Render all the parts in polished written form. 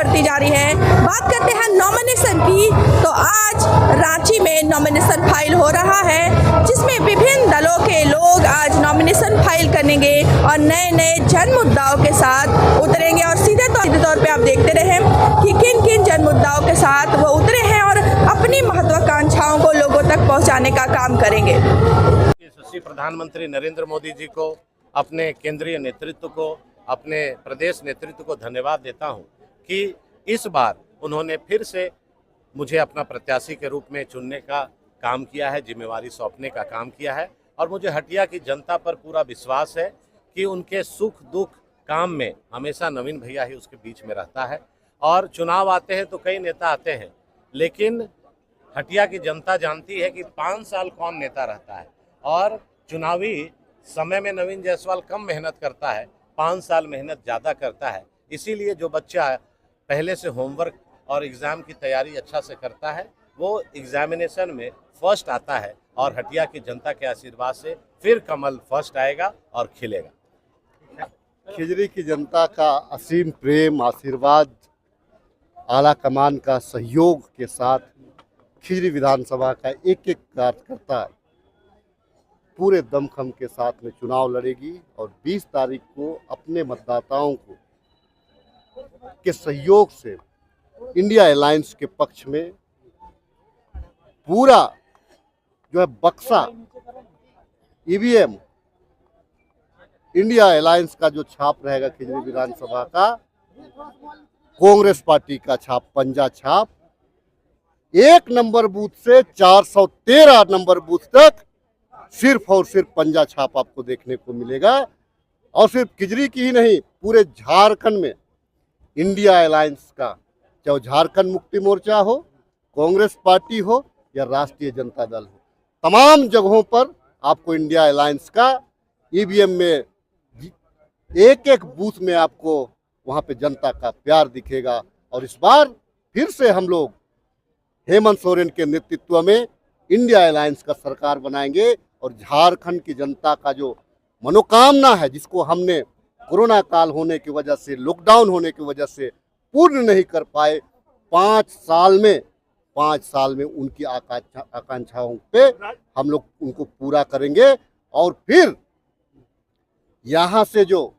बढ़ती जा रही है। बात करते हैं नॉमिनेशन की, तो आज रांची में नॉमिनेशन फाइल हो रहा है, जिसमें विभिन्न दलों के लोग आज नॉमिनेशन फाइल करेंगे और नए नए जन मुद्दाओं के साथ उतरेंगे। और सीधे तौर पे आप देखते रहे कि किन किन जन मुद्दाओं के साथ वो उतरे हैं और अपनी महत्वाकांक्षाओं को लोगों तक पहुंचाने का काम करेंगे। यशस्वी प्रधानमंत्री नरेंद्र मोदी जी को, अपने केंद्रीय नेतृत्व को, अपने प्रदेश नेतृत्व को धन्यवाद देता हूं कि इस बार उन्होंने फिर से मुझे अपना प्रत्याशी के रूप में चुनने का काम किया है, जिम्मेवारी सौंपने का काम किया है। और मुझे हटिया की जनता पर पूरा विश्वास है कि उनके सुख दुख काम में हमेशा नवीन भैया ही उसके बीच में रहता है। और चुनाव आते हैं तो कई नेता आते हैं, लेकिन हटिया की जनता जानती है कि 5 साल कौन नेता रहता है। और चुनावी समय में नवीन जायसवाल कम मेहनत करता है, 5 साल मेहनत ज़्यादा करता है। इसीलिए जो बच्चा पहले से होमवर्क और एग्ज़ाम की तैयारी अच्छा से करता है, वो एग्जामिनेशन में फर्स्ट आता है। और हटिया की जनता के आशीर्वाद से फिर कमल फर्स्ट आएगा और खिलेगा। खिजरी की जनता का असीम प्रेम, आशीर्वाद, आला कमान का सहयोग के साथ खिजरी विधानसभा का एक एक कार्यकर्ता पूरे दमखम के साथ में चुनाव लड़ेगी और 20 तारीख को अपने मतदाताओं को के सहयोग से इंडिया अलायंस के पक्ष में पूरा जो है बक्सा ईवीएम इंडिया अलायंस का जो छाप रहेगा खिजरी विधानसभा का, कांग्रेस पार्टी का छाप, पंजा छाप, 1 नंबर बूथ से 413 नंबर बूथ तक सिर्फ और सिर्फ पंजा छाप आपको देखने को मिलेगा। और सिर्फ खिजरी की ही नहीं, पूरे झारखंड में इंडिया अलायंस का, चाहे झारखंड मुक्ति मोर्चा हो, कांग्रेस पार्टी हो या राष्ट्रीय जनता दल हो, तमाम जगहों पर आपको इंडिया अलायंस का ईवीएम में एक एक बूथ में आपको वहां पे जनता का प्यार दिखेगा। और इस बार फिर से हम लोग हेमंत सोरेन के नेतृत्व में इंडिया अलायंस का सरकार बनाएंगे और झारखंड की जनता का जो मनोकामना है, जिसको हमने कोरोना काल होने की वजह से, लॉकडाउन होने की वजह से पूर्ण नहीं कर पाए, 5 साल में उनकी आकांक्षाओं पे हम लोग उनको पूरा करेंगे। और फिर यहाँ से जो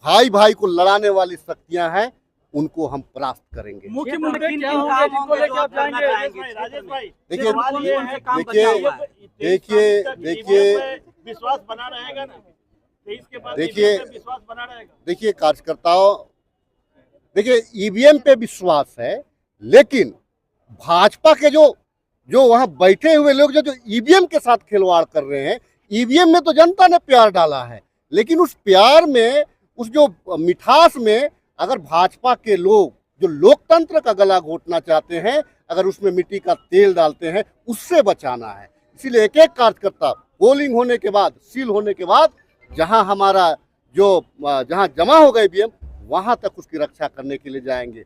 भाई भाई को लड़ाने वाली शक्तियां हैं, उनको हम परास्त करेंगे। मुख्य मुद्दे क्या होंगे जिनको लेकर आप जाएंगे? देखिए विश्वास बना रहेगा ना, इसके बाद विश्वास बना रहेगा। देखिए कार्यकर्ताओं, देखिए ईवीएम पे विश्वास है, लेकिन भाजपा के जो वहां बैठे हुए लोग जो ईवीएम के साथ खिलवाड़ कर रहे हैं, ईवीएम में तो जनता ने प्यार डाला है, लेकिन उस प्यार में, उस जो मिठास में, अगर भाजपा के लोग जो लोकतंत्र का गला घोटना चाहते हैं, अगर उसमें मिट्टी का तेल डालते हैं, उससे बचाना है। इसीलिए एक एक कार्यकर्ता पोलिंग होने के बाद, सील होने के बाद, जहां हमारा जहां जमा हो गए ईवीएम, वहां तक उसकी रक्षा करने के लिए जाएंगे।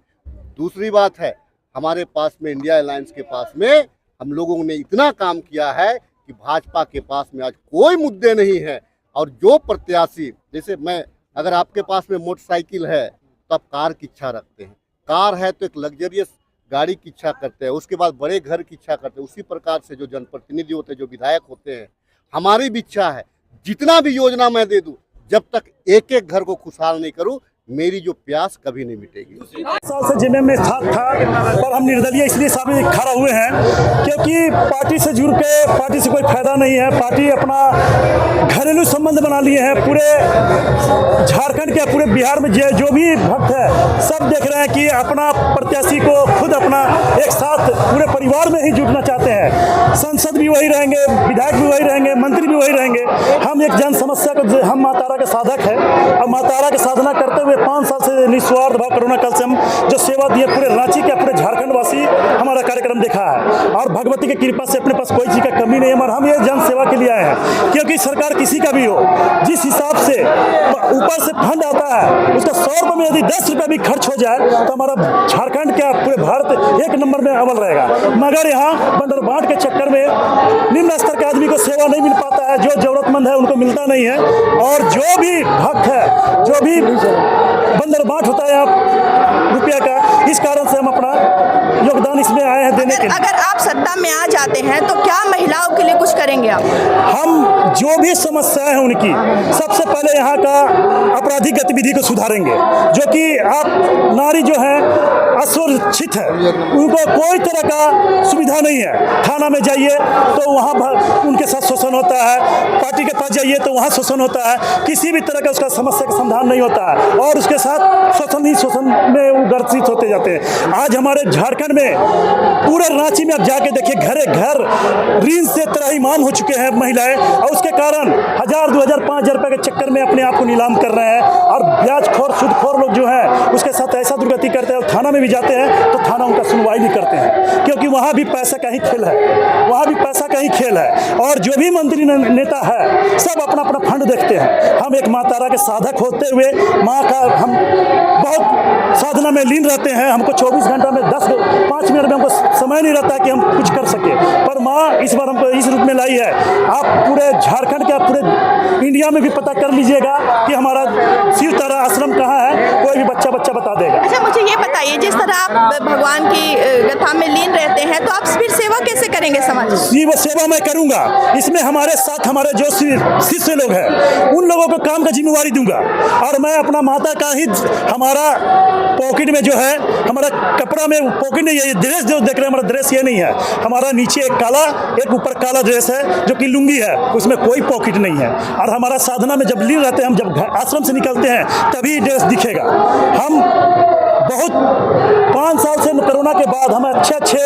दूसरी बात है, हमारे पास में इंडिया अलायंस के पास में हम लोगों ने इतना काम किया है कि भाजपा के पास में आज कोई मुद्दे नहीं है। और जो प्रत्याशी, जैसे मैं, अगर आपके पास में मोटरसाइकिल है तो आप कार की इच्छा रखते हैं, कार है तो एक लग्जरियस गाड़ी की इच्छा करते हैं, उसके बाद बड़े घर की इच्छा करते हैं। उसी प्रकार से जो जनप्रतिनिधि होते हैं, जो विधायक होते हैं, हमारी भी इच्छा है, जितना भी योजना मैं दे दूं, जब तक एक एक घर को खुशहाल नहीं करूं, मेरी जो प्यास कभी नहीं मिटेगी। साल से जिम्मे में था पर हम निर्दलीय इसलिए सामने खड़ा हुए हैं क्योंकि पार्टी से जुड़ के पार्टी से कोई फायदा नहीं है। पार्टी अपना घरेलू संबंध बना लिए हैं। पूरे झारखंड के, पूरे बिहार में जो भी भक्त है, सब देख रहे हैं कि अपना प्रत्याशी को खुद अपना एक साथ पूरे परिवार में ही जुटना चाहते हैं। सांसद भी वही रहेंगे, विधायक भी वही रहेंगे, मंत्री भी वही रहेंगे। हम एक जन समस्या को, हम माँ तारा के साधक है और माँ तारा की साधना करते हुए 5 साल से निस्वार्थ भाव कोरोना काल से हम जो सेवा दिए, पूरे रांची के, पूरे झारखंड वासी हमारा कार्यक्रम देखा है। और भगवती की कृपा से अपने पास कोई चीज का कमी नहीं है, मगर हम ये जन सेवा के लिए आए हैं। क्योंकि सरकार किसी का भी हो, जिस हिसाब से ऊपर से फंड आता है, उसका 100 रुपये में यदि 10 रुपये भी खर्च हो जाए तो हमारा झारखंड क्या, पूरे भारत 1 नंबर में अव्वल रहेगा। मगर यहाँ बंदर बांट के चक्कर में निम्न स्तर के आदमी को सेवा नहीं मिल पाता है, जो जरूरतमंद है उनको मिलता नहीं है। और जो भी भक्त है, जो भी बंदर बांट होता है रुपया का, इसका करने के लिए। अगर आप सत्ता में आ जाते हैं तो क्या महिलाओं के लिए कुछ करेंगे आप? हम जो भी समस्याएं हैं उनकी, सबसे पहले यहाँ का आपराधिक गतिविधि को सुधारेंगे, जो कि आप नारी जो है असुरक्षित है, उनको कोई तरह का सुविधा नहीं है। थाना में जाइए तो वहाँ उनके साथ शोषण होता है, पार्टी के पास जाइए तो वहाँ शोषण होता है, किसी भी तरह का उसका समस्या का समाधान नहीं होता है और उसके साथ शोषण ही शोषण में वो ग्रसित होते जाते हैं। आज हमारे झारखंड में पूरे रांची में आप जाके देखिए, घरे घर ऋण से त्राहिमाम हो चुके हैं महिलाएं और उसके कारण 1000, 2000, 5000 रुपए के चक्कर में अपने आप को नीलाम कर रहे हैं और ब्याजखोर सूदखोर लोग जो है उसके साथ ऐसा दुर्गति करते हैं। थाना में भी जाते हैं तो थाना उनका सुनवाई नहीं करते हैं, क्योंकि वहाँ भी पैसा का ही खेल है, वहाँ भी पैसा का ही खेल है। और जो भी मंत्री नेता है सब अपना अपना फंड देखते हैं। हम एक माँ तारा के साधक होते हुए माँ का हम बहुत साधना में लीन रहते हैं। हमको 24 घंटा में 5 मिनट में हमको समय नहीं रहता है कि हम कुछ कर सके, पर माँ इस बार हमको इस रूप में लाई है। आप पूरे झारखंड के, पूरे इंडिया में भी पता कर लीजिएगा कि हमारा शिव तारा आश्रम कहाँ है, कोई भी बच्चा बता देगा। अच्छा, मुझे ये बताइए, जिस तरह आप भगवान की कथा में लीन रहते हैं तो आप फिर सेवा कैसे करेंगे समाज? वो सेवा मैं करूंगा, इसमें हमारे साथ हमारे जो शिष्य लोग हैं उन लोगों को काम का जिम्मेवारी दूंगा और मैं अपना माता का ही, हमारा पॉकेट में जो है, हमारा कपड़ा में पॉकेट नहीं है, ये ड्रेस जो देख रहे हैं हमारा ड्रेस ये नहीं है, हमारा नीचे एक काला एक ऊपर काला ड्रेस है जो कि लुंगी है, उसमें कोई पॉकेट नहीं है। और हमारा साधना में जब लीन रहते हैं, हम जब आश्रम से निकलते हैं तभी ड्रेस दिखेगा। हम बहुत 5 साल से कोरोना के बाद हम अच्छे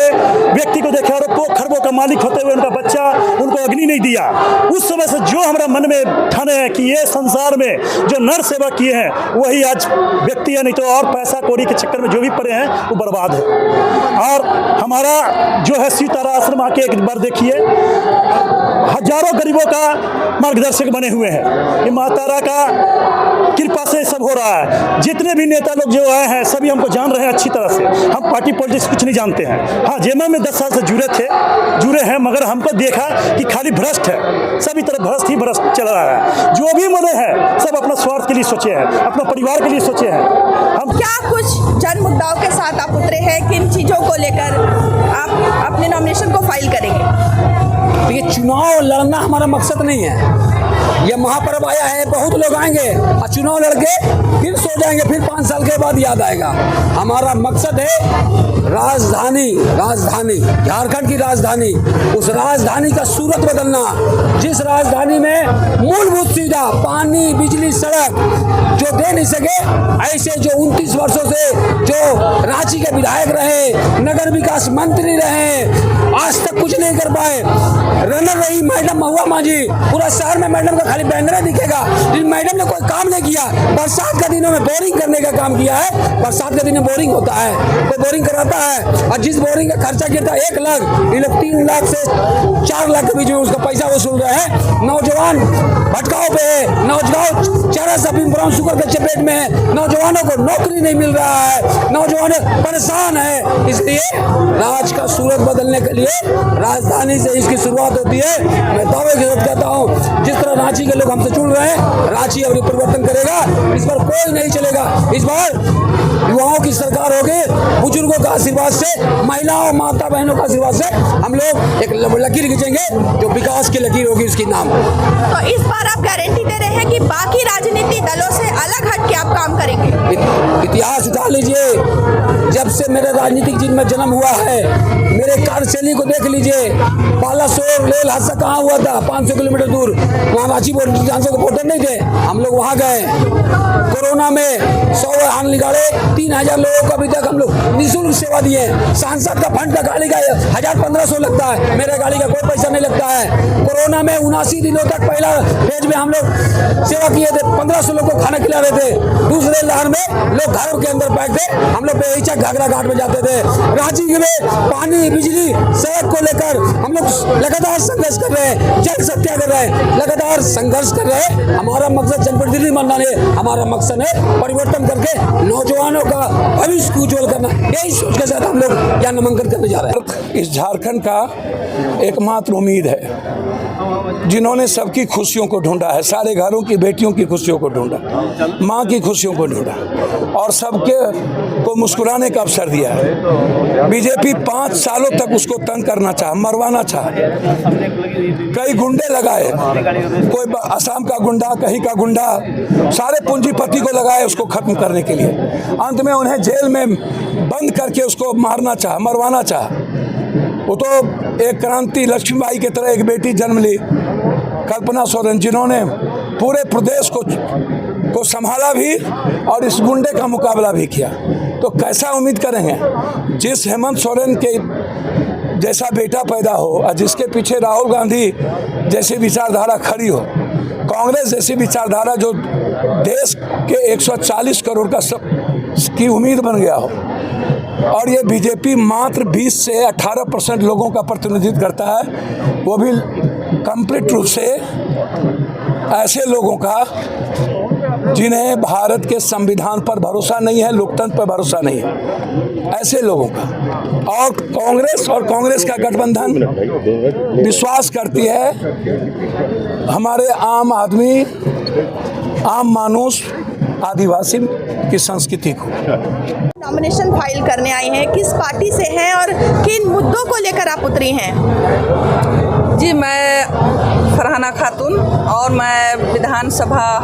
व्यक्ति को देखे और खरबों का मालिक होते हुए उनका बच्चा उनको अग्नि नहीं दिया। उस समय से जो हमारा मन में ठाने हैं कि ये संसार में जो नर सेवा किए हैं वही आज व्यक्ति है, नहीं तो और पैसा कौड़ी के चक्कर में जो भी पड़े हैं वो बर्बाद है। और हमारा जो है शिव तारा आश्रम आके एक बार देखिए, हजारों गरीबों का मार्गदर्शक बने हुए हैं। ये माँ तारा का कृपा से सब हो रहा है। जितने भी नेता लोग जो आए हैं सभी हमको जान रहे हैं अच्छी तरह से। हम पार्टी पॉलिटिक्स कुछ नहीं जानते हैं। हाँ, जेमा में 10 साल से जुड़े हैं, मगर हमको देखा कि खाली भ्रष्ट है, सभी तरफ भ्रष्ट ही भ्रष्ट चल रहा है। जो भी मरे हैं सब अपना स्वार्थ के लिए सोचे हैं, अपना परिवार के लिए सोचे हैं। हम क्या कुछ जन मुद्दाओं के साथ आप उतरे हैं, किन चीज़ों को लेकर आप अपने नॉमिनेशन को फाइल करेंगे? देखिए, चुनाव लड़ना हमारा मकसद नहीं है। यह महापर्व आया है, बहुत लोग आएंगे और चुनाव लड़के फिर सो जाएंगे, फिर 5 साल के बाद याद आएगा। हमारा मकसद है राजधानी झारखंड की राजधानी, उस राजधानी का सूरत बदलना, जिस राजधानी में मूलभूत सुविधा पानी, बिजली, सड़क जो दे नहीं सके, ऐसे जो 29 वर्षों से जो रांची के विधायक रहे, नगर विकास मंत्री रहे, आज तक कुछ नहीं कर पाए। रनर रही मैडम महुआ मांझी, पूरा शहर में मैडम का खाली बैनर दिखेगा, लेकिन मैडम ने कोई काम नहीं किया। बरसात के दिनों में बोरिंग करने का काम किया है। बरसात के दिनों में बोरिंग होता है, कोई बोरिंग कराता है, और जिस बोरिंग का खर्चा गिरता है 1 लाख, ये लोग 3 लाख से 4 लाख के बीच में उसका पैसा वसूल रहे हैं। नौजवान भटकाव पे है, नौजवान चेहरा सफीम ब्राउन शुगर के चपेट में है, नौजवानों को नौकरी नहीं मिल रहा है, नौजवान परेशान है। इसलिए राज का सूरत बदलने के लिए राजधानी से इसकी शुरुआत होती है। मैं दावे के साथ कहता हूँ, जिस तरह रांची के लोग हमसे जुड़ रहे हैं, रांची अब परिवर्तन करेगा। इस बार कोई नहीं चलेगा, इस बार युवाओं की सरकार होगी, बुजुर्गों का आशीर्वाद से, महिलाओं माता बहनों का आशीर्वाद से हम लोग एक लकीर खींचेंगे, जो विकास की लकीर होगी उसकी नाम। तो इस बार आप गारंटी दे रहे हैं कि बाकी राजनीतिक दलों से अलग हट के आप काम करेंगे? इतिहास उठा लीजिए, जब से मेरे राजनीतिक जीवन में जन्म हुआ है, मेरे कार्यशैली को देख लीजिए। बालासोर रेल हादसा कहाँ हुआ था? 500 किलोमीटर दूर, वहाँ रांची विधानसभा के वोटर नहीं थे, हम लोग वहाँ गए। कोरोना में 100 वाहन निकाले, 3000 लोगों को अभी तक हम लोग निःशुल्क सेवा दिए। सांसद का फंड का गाड़ी का 1500 लगता है, मेरे गाड़ी का कोई पैसा नहीं लगता है। कोरोना में 79 दिनों तक पहला फेज में हम लोग सेवा किए थे, 1500 लोग को खाना खिला रहे थे। दूसरे लहर में लोग घरों के अंदर पैक थे, हम लोग बेहिचक घाघरा घाट में जाते थे। रांची में पानी, बिजली, सड़क को लेकर हम लोग लगातार संघर्ष कर रहे हैं, जल सत्याग्रह लगातार संघर्ष कर रहे हैं। हमारा मकसद जनप्रतिनिधि बनना नहीं, हमारा मकसद है परिवर्तन करके नौजवानों नौजवानों का भविष्य उज्जवल करना, यही सोच के साथ हम लोग यहाँ नामांकन करने जा रहे हैं। इस झारखंड का एकमात्र उम्मीद है जिन्होंने सबकी खुशियों को ढूंढा है, सारे घरों की बेटियों की खुशियों को ढूंढा, माँ की खुशियों को ढूंढा और सबके को मुस्कुराने का अवसर दिया है। बीजेपी 5 सालों तक उसको तंग करना चाहा, मरवाना चाहा, कई गुंडे लगाए, कोई असम का गुंडा, कहीं का गुंडा, सारे पूंजीपति को लगाए उसको खत्म करने के लिए। अंत में उन्हें जेल में बंद करके उसको मारना चाहा, मरवाना चाहा। वो तो एक क्रांति लक्ष्मीबाई की तरह एक बेटी जन्म ली, कल्पना सोरेन, जिन्होंने पूरे प्रदेश को संभाला भी और इस गुंडे का मुकाबला भी किया। तो कैसा उम्मीद करेंगे जिस हेमंत सोरेन के जैसा बेटा पैदा हो और जिसके पीछे राहुल गांधी जैसी विचारधारा खड़ी हो, कांग्रेस जैसी विचारधारा जो देश के 140 करोड़ की उम्मीद बन गया हो, और ये बीजेपी मात्र 20 से 18% लोगों का प्रतिनिधित्व करता है, वो भी कंप्लीट रूप से ऐसे लोगों का जिन्हें भारत के संविधान पर भरोसा नहीं है, लोकतंत्र पर भरोसा नहीं है, ऐसे लोगों का। और कांग्रेस का गठबंधन विश्वास करती है हमारे आम आदमी, आम मानुष, आदिवासी की संस्कृति को। नॉमिनेशन फाइल करने आई हैं, किस पार्टी से हैं और किन मुद्दों को लेकर आप उतरी हैं? जी, मैं फरहाना खातून और मैं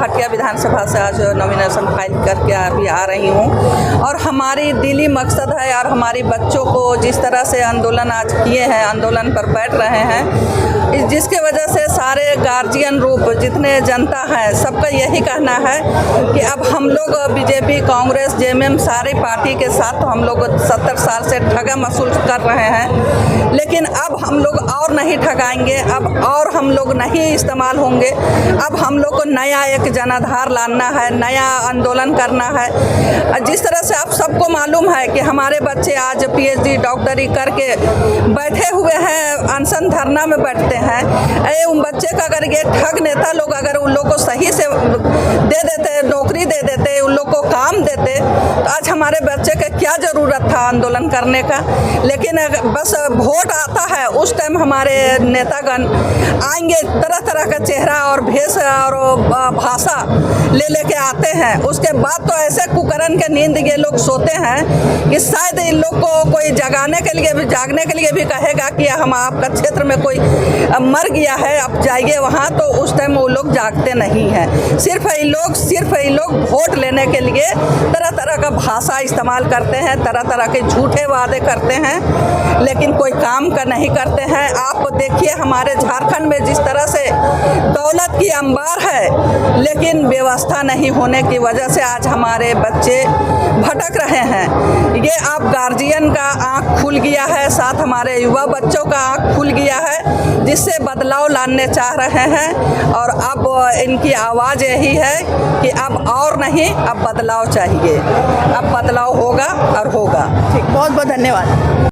हटिया विधानसभा से आज नॉमिनेशन फाइल करके अभी आ रही हूँ। और हमारी दिली मकसद है और हमारी बच्चों को जिस तरह से आंदोलन आज किए हैं, आंदोलन पर बैठ रहे हैं, जिसके वजह से सारे गार्जियन रूप जितने जनता है सबका यही कहना है कि अब हम लोग बीजेपी, कांग्रेस, जेएमएम सारी पार्टी के साथ तो हम लोग 70 साल से ठगा वसूल कर रहे हैं, लेकिन अब हम लोग और नहीं ठगाएंगे, अब और हम लोग नहीं इस्तेमाल होंगे। अब हम लोग को नया एक जनाधार लाना है, नया आंदोलन करना है। जिस तरह से आप सबको मालूम है कि हमारे बच्चे आज पीएचडी, डॉक्टरी करके बैठे हुए हैं, अनशन धरना में बैठते हैं। उन बच्चे का अगर ये ठग नेता लोग अगर उन लोग को सही से दे देते, नौकरी दे देते, उन लोग को काम देते, तो आज हमारे बच्चे का क्या ज़रूरत था आंदोलन करने का। लेकिन बस वोट आता है उस टाइम हमारे नेतागण आएंगे, तरह तरह का चेहरा और भेष और भाषा ले लेके आते हैं। उसके बाद तो ऐसे कुकरन के नींद ये लोग सोते हैं कि शायद इन लोग को कोई जागने के लिए भी कहेगा कि हम आपका क्षेत्र में कोई मर गया है, आप जाइए वहाँ, तो उस टाइम वो लोग जागते नहीं हैं। सिर्फ ये लोग वोट लेने के लिए तरह तरह का भाषा इस्तेमाल करते हैं, तरह तरह के झूठे वादे करते हैं, लेकिन कोई काम का नहीं करते हैं। आप देखिए हमारे झारखंड में जिस तरह से दौलत की अंबार है, लेकिन व्यवस्था नहीं होने की वजह से आज हमारे बच्चे भटक रहे हैं। ये अब गार्जियन का आँख खुल गया है, साथ हमारे युवा बच्चों का आँख खुल गया है, जिससे बदलाव लाने चाह रहे हैं। और अब इनकी आवाज़ यही है कि अब और नहीं, अब बदलाव चाहिए, अब बदलाव होगा और होगा। ठीक, बहुत बहुत धन्यवाद।